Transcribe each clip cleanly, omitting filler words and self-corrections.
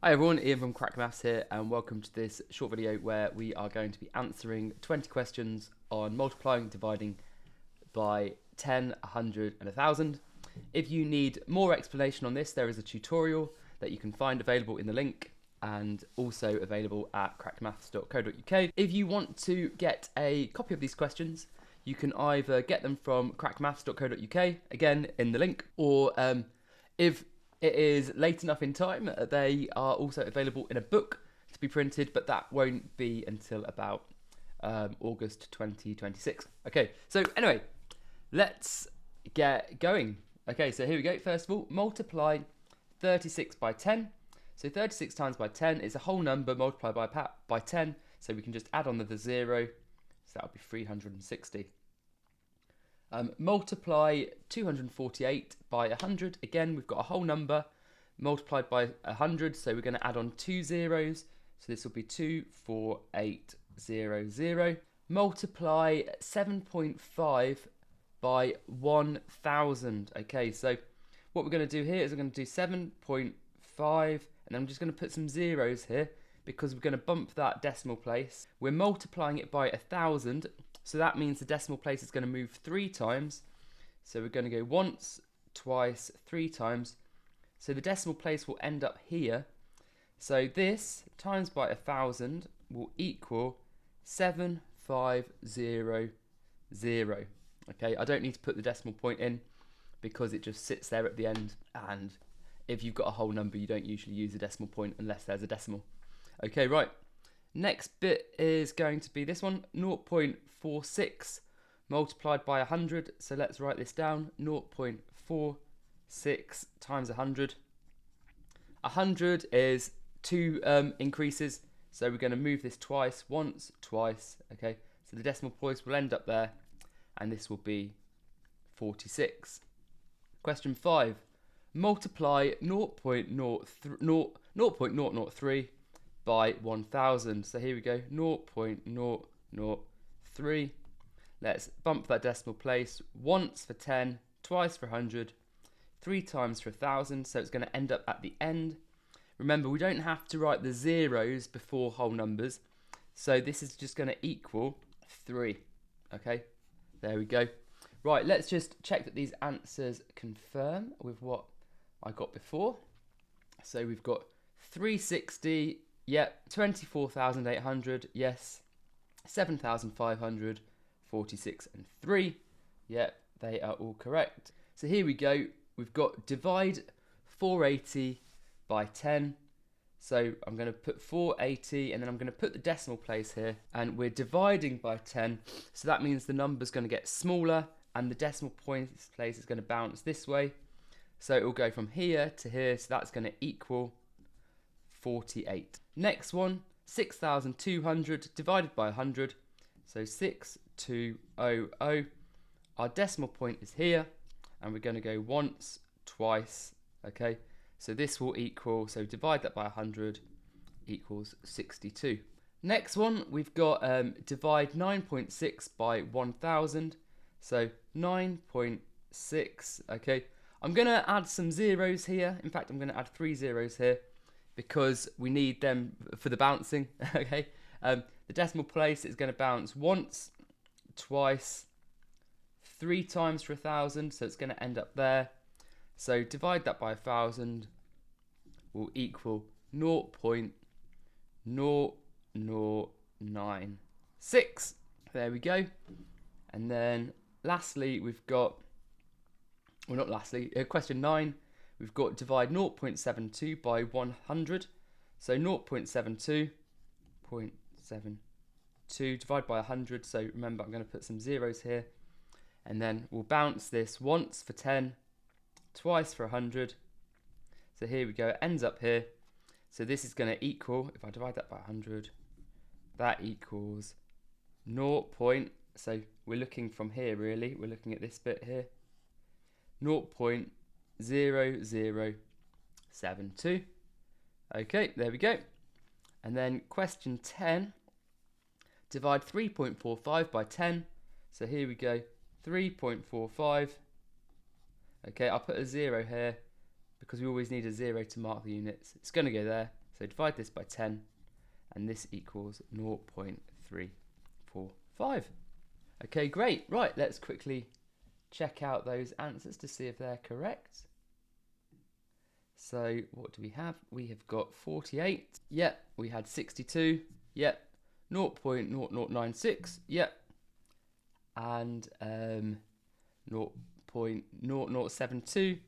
Hi everyone, Ian from Crack Maths here, and welcome to this short video where we are going to be answering 20 questions on multiplying, dividing by 10, 100 and 1000. If you need more explanation on this, there is a tutorial that you can find available in the link and also available at crackmaths.co.uk. If you want to get a copy of these questions, you can either get them from crackmaths.co.uk, again in the link, or if it is late enough in time, they are also available in a book to be printed, but that won't be until about August 2026. Okay, so anyway, let's get going. Okay, so here we go. First of all, multiply 36 by 10. So 36 times by 10 is a whole number multiplied by 10, so we can just add on the 0, so that would be 360. Multiply 248 by 100. Again, we've got a whole number multiplied by 100, so we're going to add on 2 zeros. So this will be 24800. Multiply 7.5 by 1000. Okay, so what we're going to do here is we're going to do 7.5, and I'm just going to put some zeros here because we're going to bump that decimal place. We're multiplying it by 1000. So that means the decimal place is going to move 3 times. So we're going to go once, twice, 3 times. So the decimal place will end up here. So this times by 1000 will equal 7500. Okay, I don't need to put the decimal point in because it just sits there at the end. And if you've got a whole number, you don't usually use a decimal point unless there's a decimal. Okay, right. Next bit is going to be this one, 0.46 multiplied by 100. So let's write this down, 0.46 times 100. 100 is 2 increases, so we're going to move this twice, once, twice, okay? So the decimal place will end up there, and this will be 46. Question 5, multiply 0.003 by 1000. So here we go, 0.003. Let's bump that decimal place once for 10, twice for 100, 3 times for 1000. So it's going to end up at the end. Remember, we don't have to write the zeros before whole numbers. So this is just going to equal 3. Okay, there we go. Right, let's just check that these answers confirm with what I got before. So we've got 360. Yep, 24,800, yes. 7,500, 46 and 3. Yep, they are all correct. So here we go. We've got divide 480 by 10. So I'm going to put 480 and then I'm going to put the decimal place here. And we're dividing by 10. So that means the number's going to get smaller and the decimal place is going to bounce this way. So it will go from here to here. So that's going to equal 48. Next one, 6,200 divided by 100. So 6200. Our decimal point is here, and we're going to go once, twice. Okay, so this will equal, so divide that by 100 equals 62. Next one, we've got divide 9.6 by 1000. So 9.6. Okay, I'm going to add some zeros here. In fact, I'm going to add 3 zeros here, because we need them for the bouncing. Okay, the decimal place is going to bounce once, twice, 3 times for 1000, so it's going to end up there. So divide that by 1000 will equal 0.0096. There we go. And then lastly, we've got, well, not lastly, question 9. We've got divide 0.72 by 100. So 0.72 divide by 100. So remember, I'm going to put some zeros here. And then we'll bounce this once for 10, twice for 100. So here we go, it ends up here. So this is going to equal, if I divide that by 100, that equals 0. So we're looking from here really. We're looking at this bit here. 0.0072. Okay, there we go. And then question 10, divide 3.45 by 10. So here we go, 3.45. Okay, I'll put a 0 here because we always need a 0 to mark the units. It's going to go there. So divide this by 10, and this equals 0.345. Okay, great. Right, let's quickly check out those answers to see if they're correct. So what do we have? We have got 48. Yep. We had 62. Yep. 0.0096. Yep. And 0.0072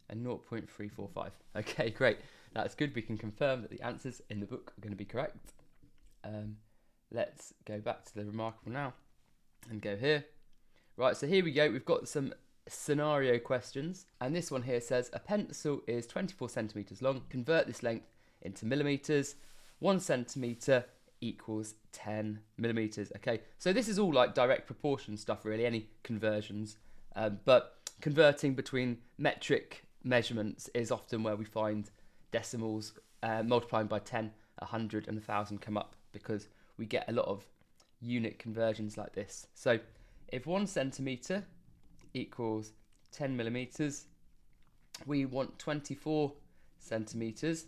and 0.345. Okay, great. That's good. We can confirm that the answers in the book are going to be correct. Let's go back to the remarkable now and go here. Right, so here we go. We've got some scenario questions, and this one here says a pencil is 24 centimeters long. Convert this length into millimeters. 1 centimeter equals 10 millimeters. Okay, so this is all like direct proportion stuff, really, any conversions, but converting between metric measurements is often where we find decimals. Multiplying by 10, 100 and 1000 come up because we get a lot of unit conversions like this. So if 1 centimeter equals 10 millimeters, we want 24 centimeters.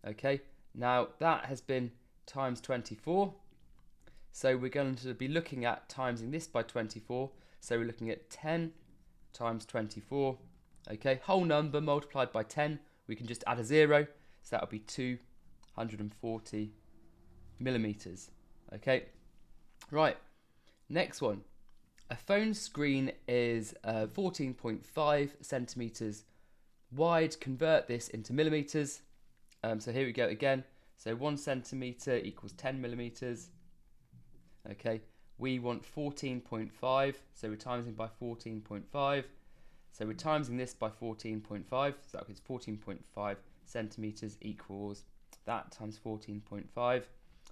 Okay, now that has been times 24, so we're going to be looking at timesing this by 24. So we're looking at 10 times 24. Okay, whole number multiplied by 10, we can just add a 0, so that would be 240 millimeters. Okay, right, next one. A phone screen is 14.5 centimeters wide. Convert this into millimeters. So here we go again. So 1 centimeter equals 10 millimeters. Okay, we want 14.5, so we're timesing by 14.5. So we're timesing this by 14.5, so that is 14.5 centimeters equals that times 14.5.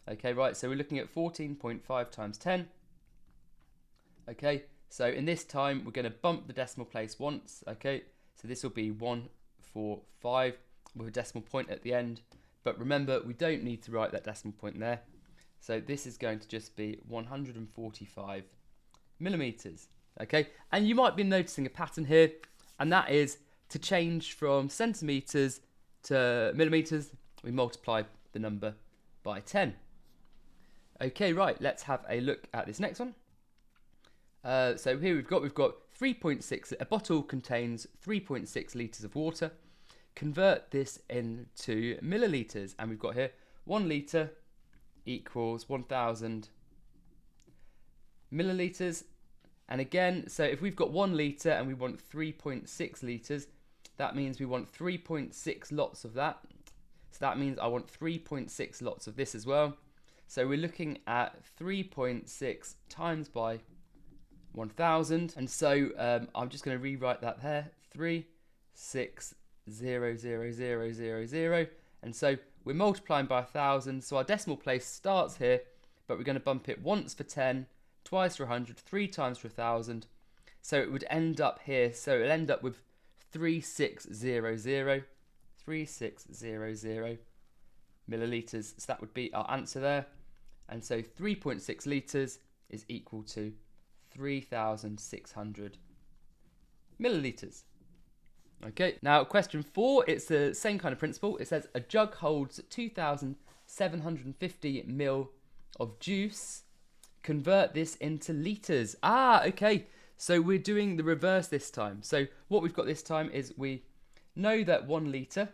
Okay, right, so we're looking at 14.5 times 10. Okay, so in this time we're going to bump the decimal place once. Okay, so this will be 145 with a decimal point at the end, but remember we don't need to write that decimal point there, so this is going to just be 145 millimeters. Okay, and you might be noticing a pattern here, and that is to change from centimeters to millimeters, we multiply the number by 10. Okay, right, let's have a look at this next one. So here we've got 3.6, a bottle contains 3.6 litres of water. Convert this into millilitres, and we've got here 1 litre equals 1000 millilitres. And again, so if we've got 1 litre and we want 3.6 litres, that means we want 3.6 lots of that. So that means I want 3.6 lots of this as well. So we're looking at 3.6 times by 1000, and so I'm just going to rewrite that there, 3600000, and so we're multiplying by 1000, so our decimal place starts here, but we're going to bump it once for 10, twice for 100, 3 times for 1000, so it would end up here, so it'll end up with 3600 millilitres, so that would be our answer there, and so 3.6 litres is equal to 3,600 millilitres. Okay, now question 4, it's the same kind of principle. It says a jug holds 2,750 ml of juice. Convert this into litres. Okay, so we're doing the reverse this time. So what we've got this time is we know that 1 litre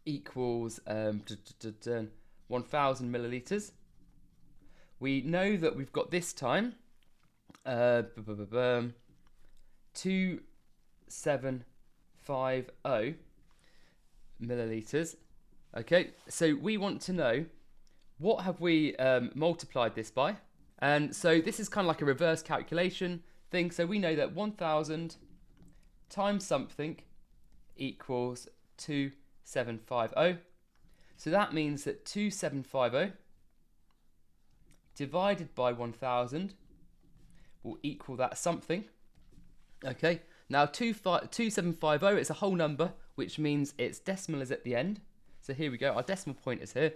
equals 1,000 millilitres. We know that we've got this time 2750 millilitres. Okay, so we want to know what have we multiplied this by, and so this is kind of like a reverse calculation thing. So we know that 1000 times something equals 2750. So that means that 2750 divided by 1000 will equal that something. Okay, now 2750 is a whole number, which means its decimal is at the end. So here we go, our decimal point is here.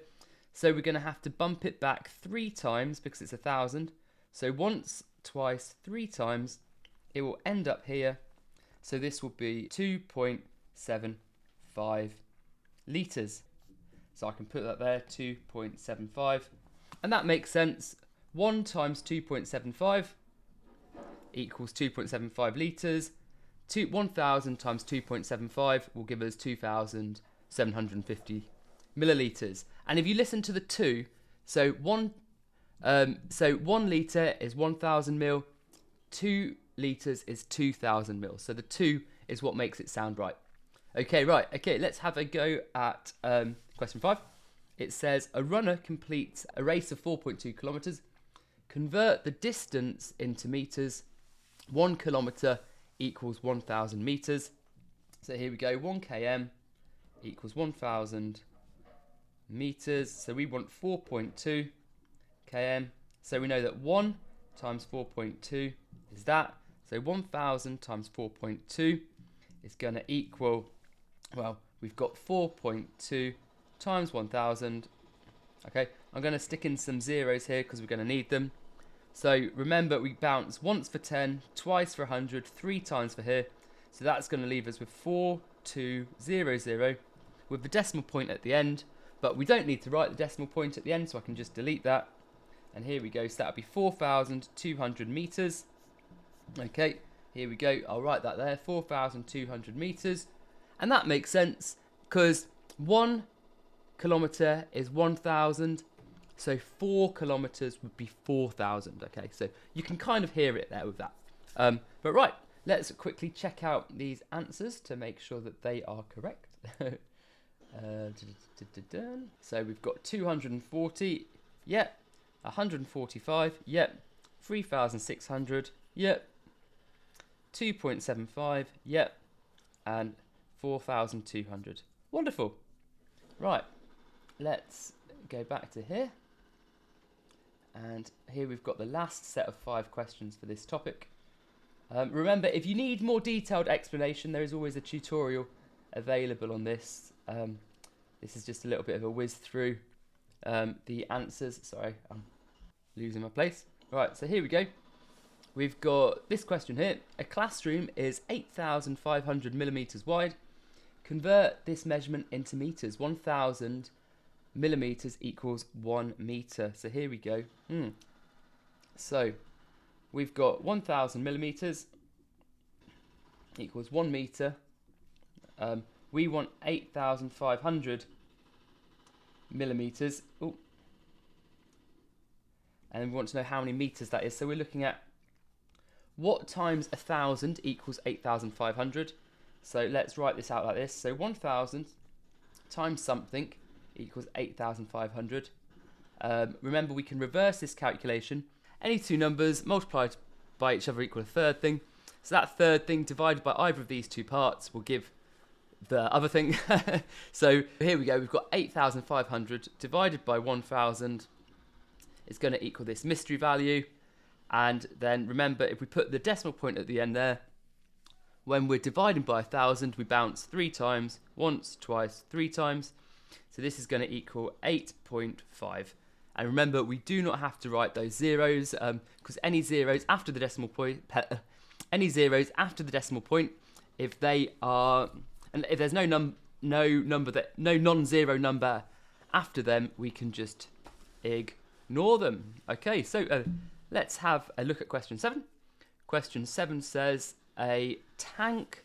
So we're going to have to bump it back 3 times because it's 1000. So once, twice, 3 times, it will end up here. So this will be 2.75 litres. So I can put that there, 2.75. And that makes sense. 1 times 2.75 equals 2.75 litres. 1,000 times 2.75 will give us 2,750 millilitres. And if you listen to the 2, so 1 litre is 1,000 mil, 2 litres is 2,000 mil. So the 2 is what makes it sound right. Okay, right. Okay, let's have a go at question 5. It says, a runner completes a race of 4.2 kilometres. Convert the distance into metres. 1 kilometre equals 1,000 metres. So here we go, 1 km equals 1,000 metres. So we want 4.2 km. So we know that 1 times 4.2 is that. So 1,000 times 4.2 is going to equal, well, we've got 4.2 times 1,000. Okay, I'm going to stick in some zeros here because we're going to need them. So remember, we bounce once for 10, twice for 100, 3 times for here. So that's going to leave us with 4200 with the decimal point at the end. But we don't need to write the decimal point at the end, so I can just delete that. And here we go. So that would be 4,200 metres. Okay, here we go. I'll write that there, 4,200 metres. And that makes sense because 1 kilometre is 1,000. So 4 kilometres would be 4,000. Okay, so you can kind of hear it there with that. But right, let's quickly check out these answers to make sure that they are correct. So we've got 240, yep. 145, yep. 3,600, yep. 2.75, yep. And 4,200. Wonderful. Right, let's go back to here. And here we've got the last set of 5 questions for this topic. Remember, if you need more detailed explanation, there is always a tutorial available on this. This is just a little bit of a whiz through the answers. Sorry, I'm losing my place. Right, so here we go. We've got this question here. A classroom is 8,500 millimetres wide. Convert this measurement into metres. 1,000 millimetres equals 1 metre. So here we go. So we've got 1,000 millimetres equals 1 metre. We want 8,500 millimetres. Ooh. And we want to know how many metres that is. So we're looking at what times 1,000 equals 8,500. So let's write this out like this. So 1,000 times something equals 8,500. Remember, we can reverse this calculation. Any two numbers multiplied by each other equal a third thing. So that third thing divided by either of these two parts will give the other thing. So here we go. We've got 8,500 divided by 1,000 is going to equal this mystery value. And then remember, if we put the decimal point at the end there, when we're dividing by 1,000, we bounce 3 times, once, twice, 3 times. So this is going to equal 8.5. And remember, we do not have to write those zeros because any zeros after the decimal point, if they are, and if there's no non-zero number after them, we can just ignore them. Okay, so let's have a look at question 7. Question 7 says a tank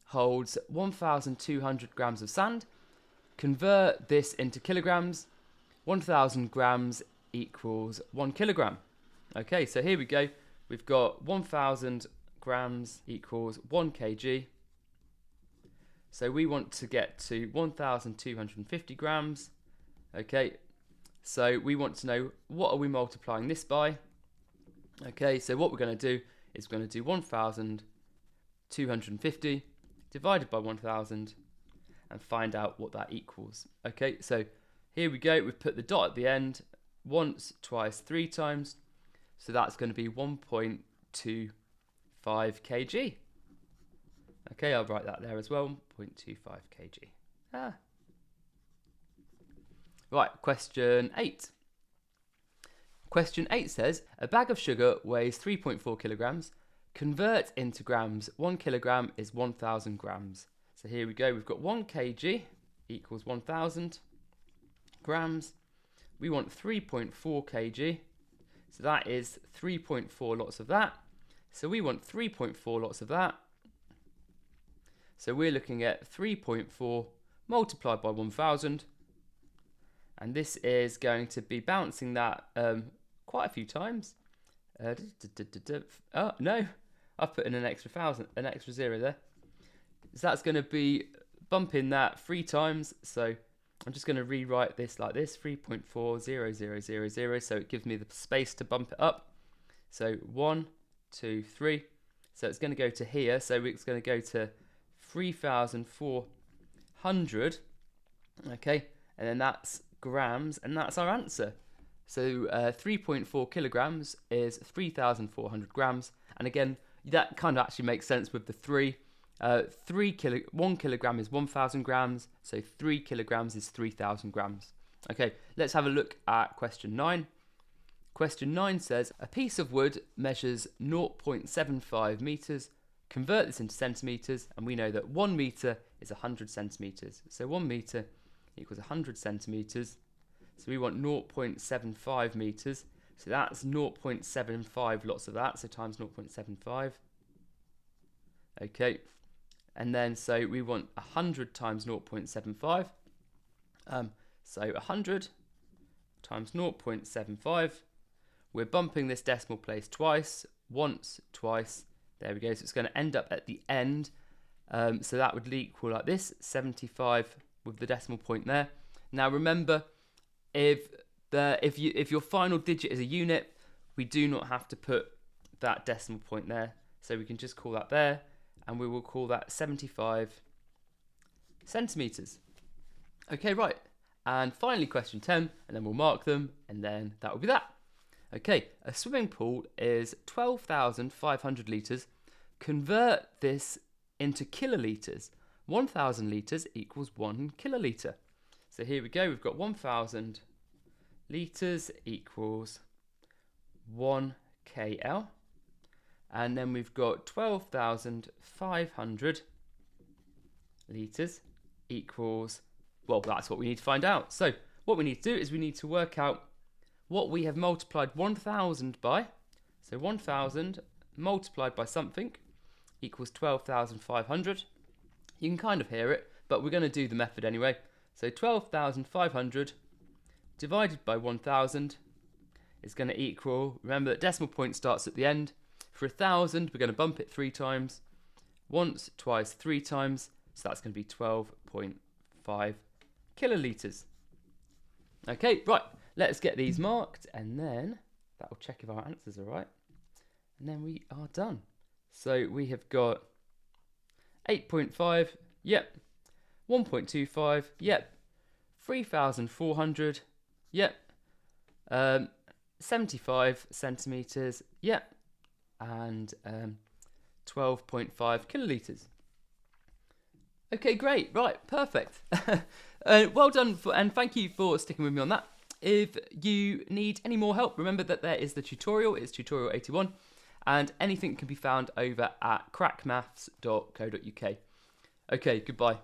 holds 1,200 grams of sand. Convert this into kilograms. 1,000 grams equals 1 kilogram. Okay, so here we go. We've got 1,000 grams equals 1 kg. So we want to get to 1,250 grams. Okay, so we want to know what are we multiplying this by. Okay, so what we're going to do is we're going to do 1,250 divided by 1,000 and find out what that equals. Okay, so here we go. We've put the dot at the end once, twice, 3 times. So that's going to be 1.25 kg. Okay, I'll write that there as well, 0.25 kg. Right, question 8. Question 8 says, a bag of sugar weighs 3.4 kilograms. Convert into grams. 1 kilogram is 1,000 grams. So here we go. We've got 1 kg equals 1,000. grams. We want 3.4 kg. So that is 3.4 lots of that. So we want 3.4 lots of that. So we're looking at 3.4 multiplied by 1,000. And this is going to be bouncing that quite a few times. Oh, no. I've put in an extra zero there. So that's going to be bumping that 3 times. So I'm just going to rewrite this like this, 3.40000, so it gives me the space to bump it up. So 1, 2, 3. So it's going to go to here. So it's going to go to 3,400. Okay, and then that's grams, and that's our answer. So 3.4 kilograms is 3,400 grams. And again, that kind of actually makes sense with the 3. 1 kilogram is 1,000 grams, so 3 kilograms is 3,000 grams. Okay, let's have a look at question 9. Question 9 says, a piece of wood measures 0.75 meters. Convert this into centimeters, and we know that 1 meter is 100 centimeters. So 1 meter equals 100 centimeters. So we want 0.75 meters. So that's 0.75 lots of that, so times 0.75. Okay. And then, so we want 100 times 0.75. So 100 times 0.75. We're bumping this decimal place twice, once, twice. There we go. So it's going to end up at the end. So that would equal like this, 75 with the decimal point there. Now remember, if your final digit is a unit, we do not have to put that decimal point there. So we can just call that there. And we will call that 75 centimeters. Okay, right. And finally, question 10, and then we'll mark them, and then that will be that. Okay, a swimming pool is 12,500 litres. Convert this into kilolitres. 1,000 litres equals 1 kilolitre. So here we go. We've got 1,000 litres equals 1 kl. And then we've got 12,500 litres equals, well, that's what we need to find out. So what we need to do is we need to work out what we have multiplied 1,000 by. So 1,000 multiplied by something equals 12,500. You can kind of hear it, but we're going to do the method anyway. So 12,500 divided by 1,000 is going to equal, remember that decimal point starts at the end. For 1,000, we're going to bump it 3 times. Once, twice, 3 times. So that's going to be 12.5 kilolitres. Okay, right. Let's get these marked, and then that will check if our answers are right. And then we are done. So we have got 8.5, yep. 1.25, yep. 3,400, yep. 75 centimetres, yep. And 12.5 kilolitres. Okay, great. Right, perfect. Well done, and thank you for sticking with me on that. If you need any more help, remember that there is the tutorial. It's tutorial 81, and anything can be found over at crackmaths.co.uk. Okay, goodbye.